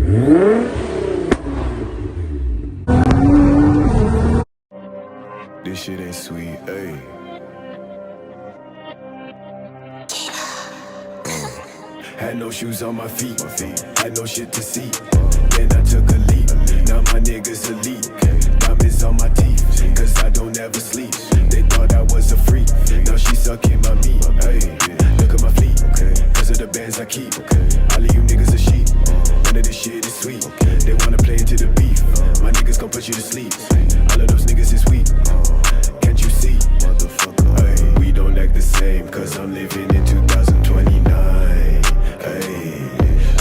This shit ain't sweet, ayy. Had no shoes on my feet, had no shit to see. Then I took a leap, now my niggas elite. Diamonds on my teeth, cause I don't ever sleep. They thought I was a freak, now she sucking my meat. Ayy, look at my fleet, cause of the bands I keep. All of you niggas are sheep, none of this shit is sweet. They wanna play into the beef, my niggas gon' put you to sleep. All of those niggas is weak, can't you see? Ay, we don't act the same, cause I'm living in 2029. Ay,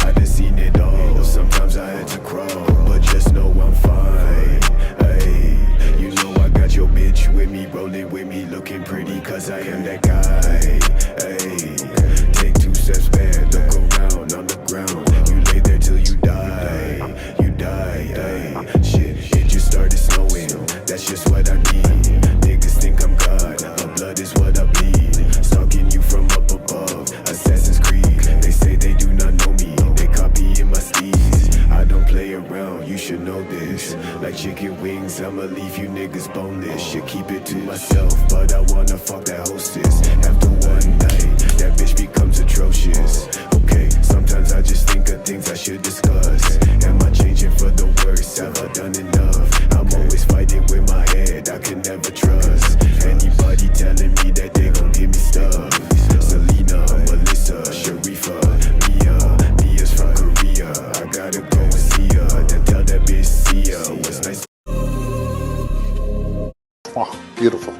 I done seen it all, sometimes I had to crawl, but just know I'm fine. Ay, you know I got your bitch with me, rolling with me, looking pretty, cause I am that guy. Ay, take 2 steps back, look around on the ground, you lay there till you die. You die, ay, shit, it just started snowing, that's just what I need. Niggas think I'm God, my blood is what I bleed. Stalking you from up above, Assassin's Creed. They say they do not know me, they copying my steeds. I don't play around, you should know this. Like chicken wings, I'ma leave you niggas boneless. Should keep it to myself, but I wanna fuck that hostess. After one night, that bitch becomes atrocious. Okay, sometimes I just think of things I should discuss. Am I changing for the worse? Have I done enough? I'm always fighting with my head, I can never trust anybody telling me that they gon' give me stuff. Selena, Melissa, Sharifa, Mia's from Korea. I gotta go and see her, then tell that bitch see ya. Was nice. Oh, beautiful.